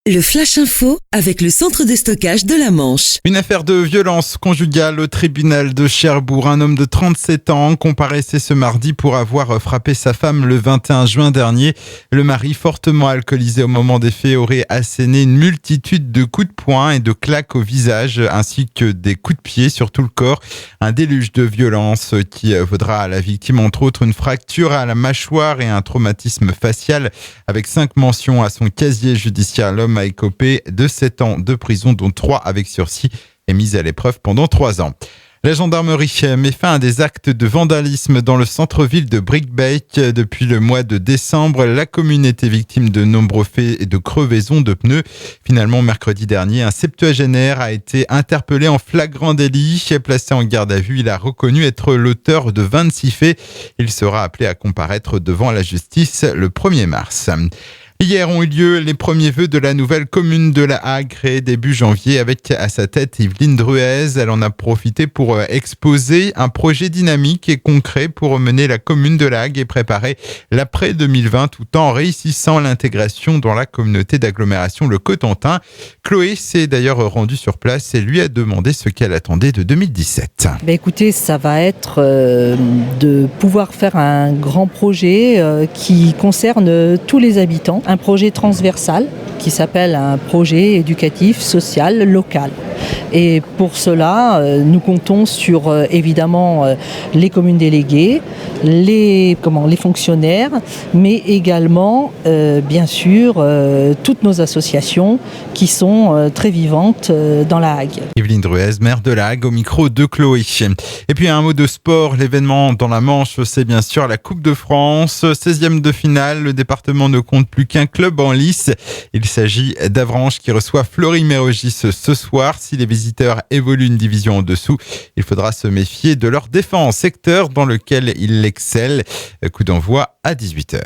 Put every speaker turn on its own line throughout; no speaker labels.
Le Flash Info avec le centre de stockage de la Manche.
Une affaire de violence conjugale au tribunal de Cherbourg. Un homme de 37 ans comparaissait ce mardi pour avoir frappé sa femme le 21 juin dernier. Le mari, fortement alcoolisé au moment des faits, aurait asséné une multitude de coups de poing et de claques au visage, ainsi que des coups de pied sur tout le corps. Un déluge de violence qui vaudra à la victime, entre autres, une fracture à la mâchoire et un traumatisme facial. Avec 5 mentions à son casier judiciaire, l'homme a écopé de 7 ans de prison, dont 3 avec sursis, et mis à l'épreuve pendant 3 ans. La gendarmerie met fin à des actes de vandalisme dans le centre-ville de Brickbeck. Depuis le mois de décembre, la commune était victime de nombreux faits et de crevaisons de pneus. Finalement, mercredi dernier, un septuagénaire a été interpellé en flagrant délit. Placé en garde à vue, il a reconnu être l'auteur de 26 faits. Il sera appelé à comparaître devant la justice le 1er mars. Hier ont eu lieu les premiers vœux de la nouvelle commune de La Hague, créée début janvier avec à sa tête Yveline Druez. Elle en a profité pour exposer un projet dynamique et concret pour mener la commune de La Hague et préparer l'après 2020 tout en réussissant l'intégration dans la communauté d'agglomération Le Cotentin. Chloé s'est d'ailleurs rendue sur place et lui a demandé ce qu'elle attendait de 2017.
Écoutez, ça va être de pouvoir faire un grand projet qui concerne tous les habitants. Un projet transversal qui s'appelle un projet éducatif, social, local. Et pour cela, nous comptons sur évidemment les communes déléguées, les fonctionnaires, mais également bien sûr toutes nos associations qui sont très vivantes dans La Hague.
Yveline Druez, maire de La Hague, au micro de Chloé. Et puis un mot de sport, l'événement dans la Manche, c'est bien sûr la Coupe de France, 16e de finale. Le département ne compte plus qu'un club en lice. Il s'agit d'Avranches qui reçoit Fleury-Mérogis ce soir. Si les visiteurs évoluent une division en dessous, il faudra se méfier de leur défense, secteur dans lequel ils excellent. Coup d'envoi à 18h.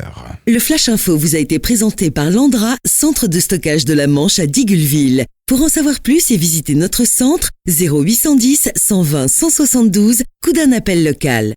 Le Flash Info vous a été présenté par Landra, centre de stockage de la Manche à Digoulville. Pour en savoir plus et visiter notre centre, 0810 120 172, coup d'un appel local.